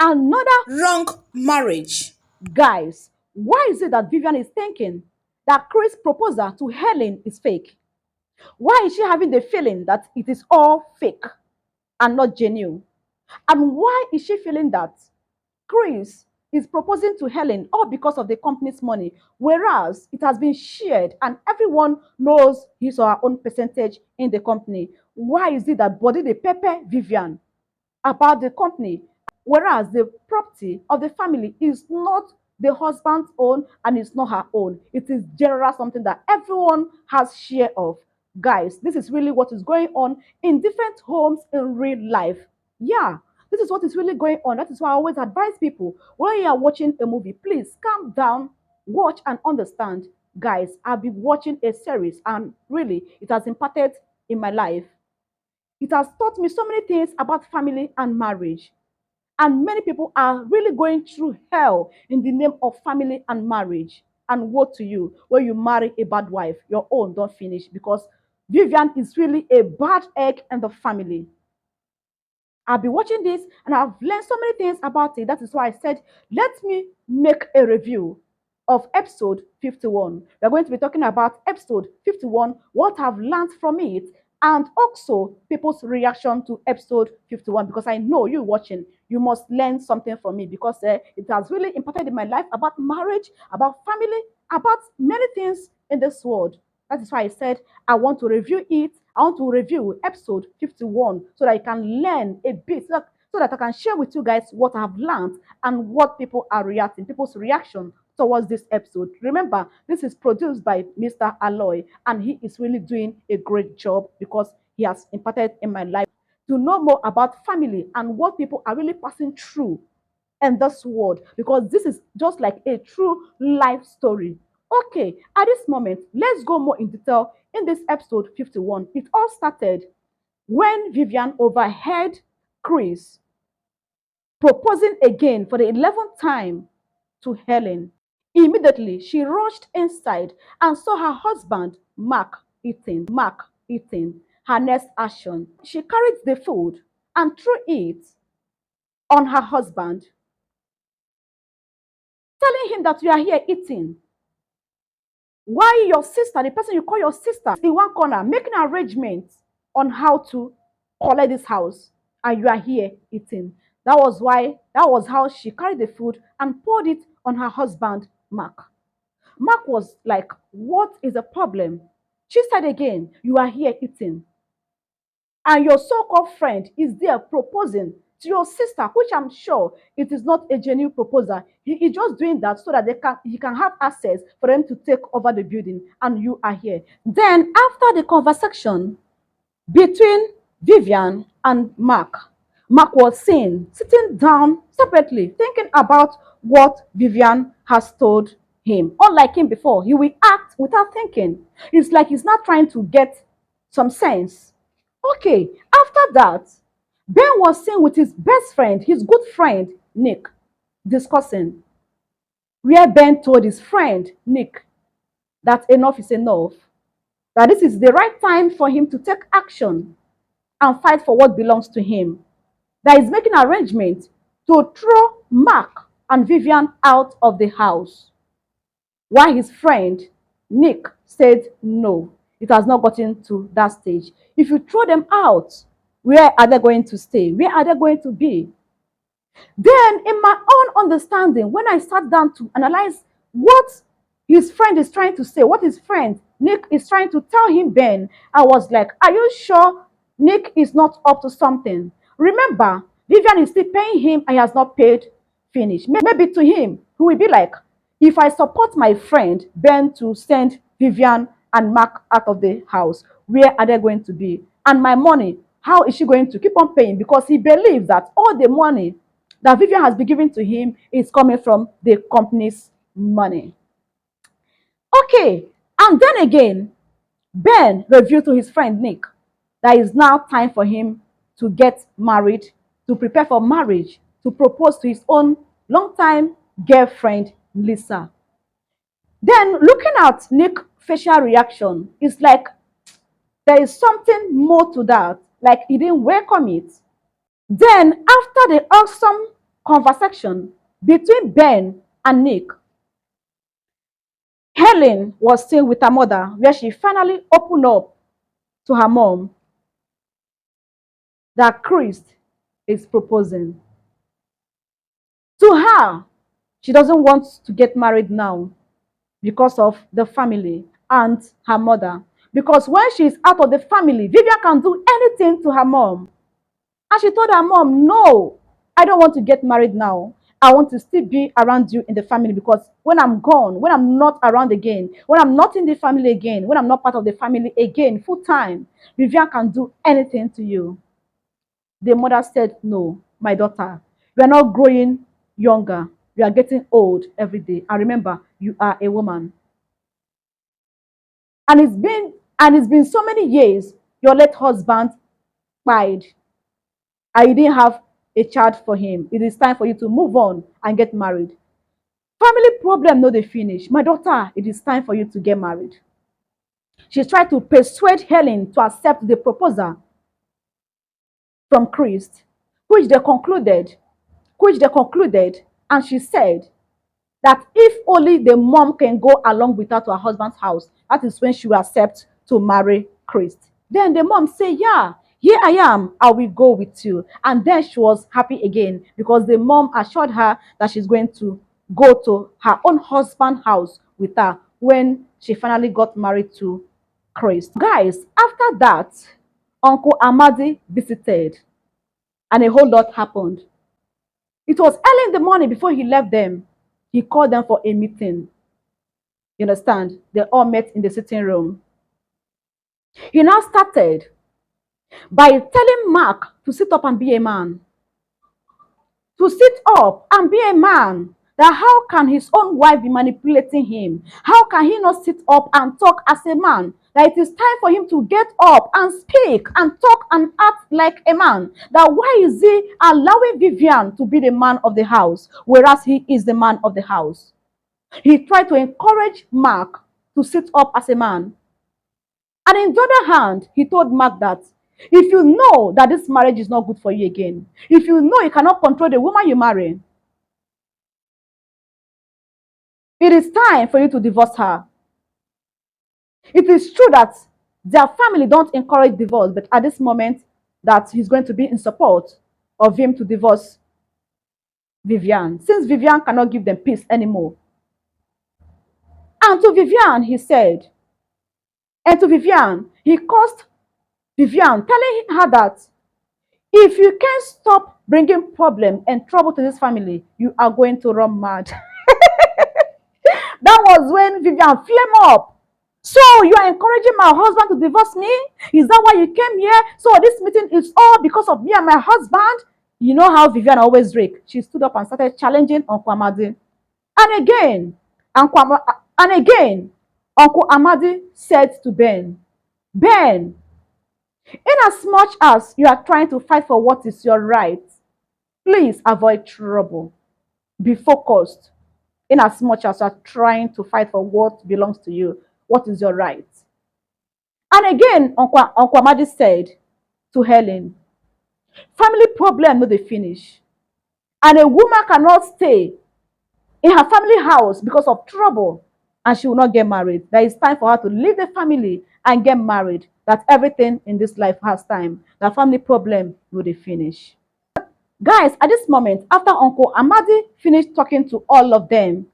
Another, wrong marriage. guys, why is it that Vivian is thinking that Chris' proposal to Helen is fake? Why is she having the feeling that it is all fake and not genuine? And why is she feeling that Chris is proposing to Helen all because of the company's money, whereas it has been shared and everyone knows his or her own percentage in the company? Why is it that Body the Pepper Vivian about the company, whereas the property of the family is not the husband's own and it's not her own? It is general, something that everyone has share of. Guys, this is really what is going on in different homes in real life. Yeah, this is what is really going on. That is why I always advise people, when you are watching a movie, please calm down, watch and understand. Guys, I've been watching a series and really it has impacted in my life. It has taught me so many things about family and marriage. And many people are really going through hell in the name of family and marriage. And woe to you when you marry a bad wife, your own don't finish, because Vivian is really a bad egg in the family. I've been watching this and I've learned so many things about it. That is why I said, let me make a review of episode 51. We're going to be talking about episode 51, what I've learned from it, and also people's reaction to episode 51. Because I know you watching, you must learn something from me, because it has really impacted in my life about marriage, about family, about many things in this world. That is why I said I want to review it. I want to review episode 51 so that I can learn a bit, so that I can share with you guys what I've learned and what people are reacting, people's reaction towards this episode. Remember, this is produced by Mr. Aloy, and he is really doing a great job because he has imparted in my life to know more about family and what people are really passing through in this world, because this is just like a true life story. Okay, at this moment, let's go more in detail in this episode 51. It all started when Vivian overheard Chris proposing again for the 11th time to Helen. Immediately, she rushed inside and saw her husband, Mark, eating. Her next action, she carried the food and threw it on her husband, telling him that you are here eating. Why your sister, the person you call your sister, in one corner making arrangements on how to collect this house, and you are here eating? That was how she carried the food and poured it on her husband, Mark. Mark was like, what is the problem? She said again, you are here eating, and your so-called friend is there proposing to your sister, which I'm sure it is not a genuine proposal. He is just doing that so that he can have access for them to take over the building, and you are here. Then after the conversation between Vivian and Mark, Mark was seen sitting down separately, thinking about what Vivian has told him. Unlike him before, he will act without thinking. It's like he's not trying to get some sense. Okay, after that, Ben was seen with his best friend, his good friend, Nick, discussing, where Ben told his friend, Nick, that enough is enough, that this is the right time for him to take action and fight for what belongs to him. That is making arrangements to throw Mark and Vivian out of the house. While his friend, Nick, said no, it has not gotten to that stage. If you throw them out, where are they going to stay? Where are they going to be? Then, in my own understanding, when I sat down to analyze what his friend is trying to say, what his friend Nick is trying to tell him, Ben, I was like, are you sure Nick is not up to something? Remember, Vivian is still paying him and he has not paid finish. Maybe to him, he will be like, if I support my friend Ben to send Vivian and Mark out of the house, where are they going to be? And my money, how is she going to keep on paying? Because he believes that all the money that Vivian has been given to him is coming from the company's money. Okay, and then again, Ben revealed to his friend Nick that it's now time for him to get married, to prepare for marriage, to propose to his own longtime girlfriend, Lisa. Then, looking at Nick's facial reaction, it's like there is something more to that, like he didn't welcome it. Then, after the awesome conversation between Ben and Nick. Helen was still with her mother, where she finally opened up to her mom that Chris is proposing. To her, she doesn't want to get married now because of the family and her mother. Because when she's out of the family, Vivian can do anything to her mom. And she told her mom, no, I don't want to get married now. I want to still be around you in the family because when I'm gone, when I'm not around again, when I'm not in the family again, when I'm not part of the family again, full time, Vivian can do anything to you. The mother said, no, my daughter, you are not growing younger. You are getting old every day. And remember, you are a woman. And it's been so many years your late husband died and you didn't have a child for him. It is time for you to move on and get married. Family problem no dey finish. My daughter, it is time for you to get married. She tried to persuade Helen to accept the proposal from Chris, which they concluded, and she said that if only the mom can go along with her to her husband's house, that is when she will accept to marry Chris. Then the mom say, yeah, here I am, I will go with you. And then she was happy again because the mom assured her that she's going to go to her own husband's house with her when she finally got married to Chris. Guys, after that, Uncle Amadi visited and a whole lot happened. It was early in the morning before he left them. He called them for a meeting. You understand? They all met in the sitting room. He now started by telling Mark to sit up and be a man. To sit up and be a man. That how can his own wife be manipulating him? How can he not sit up and talk as a man? That it is time for him to get up and speak and talk and act like a man. That why is he allowing Vivian to be the man of the house, whereas he is the man of the house? He tried to encourage Mark to sit up as a man. And in the other hand, he told Mark that if you know that this marriage is not good for you again, if you know you cannot control the woman you marry, it is time for you to divorce her. It is true that their family don't encourage divorce, but at this moment that he's going to be in support of him to divorce Vivian, since Vivian cannot give them peace anymore. And to Vivian, he said, and to Vivian, he caused Vivian, telling her that if you can't stop bringing problem and trouble to this family, you are going to run mad. That was when Vivian flamed up. So you are encouraging my husband to divorce me? Is that why you came here? So this meeting is all because of me and my husband? You know how Vivian always rake. She stood up and started challenging Uncle Amadi. And again, and again, Uncle Amadi said to Ben, Ben, in as much as you are trying to fight for what is your right, please avoid trouble. Be focused. In as much as you are trying to fight for what belongs to you, what is your right? And again, Uncle Amadi said to Helen, family problem no dey finish. And a woman cannot stay in her family house because of trouble and she will not get married. That it's time for her to leave the family and get married. That everything in this life has time. That family problem will dey finish. Guys, at this moment, after Uncle Amadi finished talking to all of them,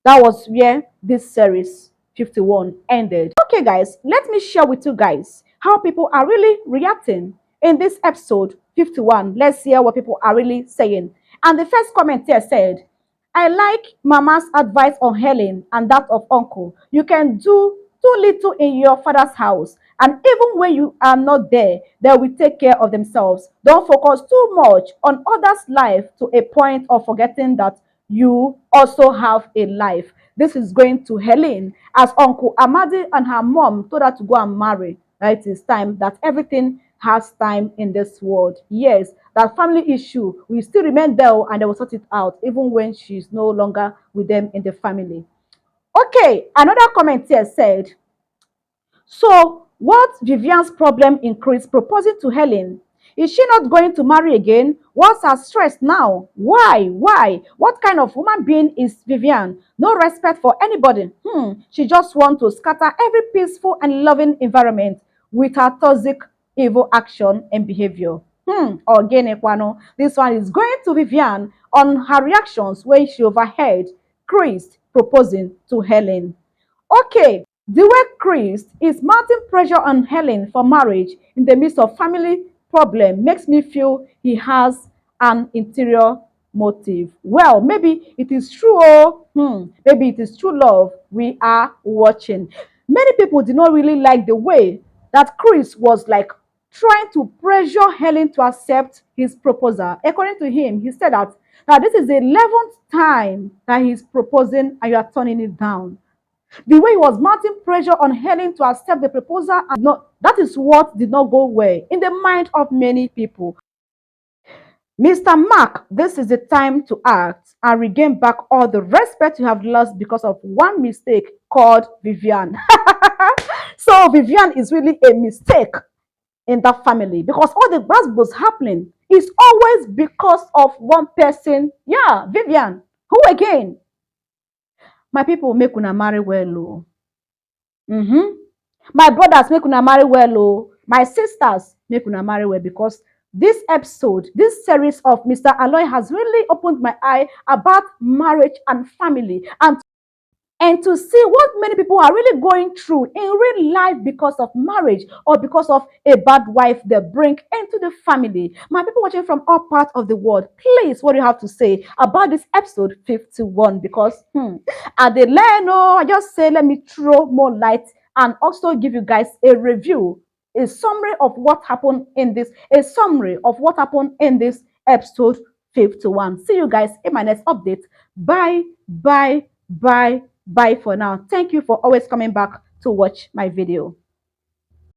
that was where this series 51 ended. Okay, guys, let me share with you guys how people are really reacting in this episode 51. Let's hear what people are really saying. And the first comment here said, I like Mama's advice on Helen and that of Uncle. You can do too little in your father's house. And even when you are not there, they will take care of themselves. Don't focus too much on others' life to a point of forgetting that you also have a life. This is going to Helen as Uncle Amadi and her mom told her to go and marry. That it is time, that everything has time in this world. Yes, that family issue will still remain there and they will sort it out even when she's no longer with them in the family. Okay, another comment here said, so what Vivian's problem increased proposing to Helen? Is she not going to marry again? What's her stress now? Why? Why? What kind of woman being is Vivian? No respect for anybody. She just wants to scatter every peaceful and loving environment with her toxic, evil action and behavior. Again, Ekwano. This one is going to Vivian on her reactions when she overheard Chris proposing to Helen. Okay, the way Chris is mounting pressure on Helen for marriage in the midst of family problem makes me feel he has an interior motive. Well, maybe it is true. Oh, maybe it is true love we are watching. Many people did not really like the way that Chris was like trying to pressure Helen to accept his proposal. According to him, he said that now this is the 11th time that he's proposing and you are turning it down. The way he was mounting pressure on Helen to accept the proposal, and not, that is what did not go well in the mind of many people. Mr. Mark, this is the time to act and regain back all the respect you have lost because of one mistake called Vivian. So Vivian is really a mistake in that family because all the bad was happening is always because of one person. Yeah, Vivian. Who again? My people make una marry well. Oh. Mm-hmm. My brothers make una marry well. Oh. My sisters make una marry well because this episode, this series of Mr. Aloy has really opened my eye about marriage and family and to see what many people are really going through in real life because of marriage or because of a bad wife they bring into the family. My people watching from all parts of the world, please, what do you have to say about this episode 51? Because at the learn, oh, I just say let me throw more light and also give you guys a review, a summary of what happened in this, a summary of what happened in this episode 51. See you guys in my next update. Bye, bye, bye. Bye for now. Thank you for always coming back to watch my video.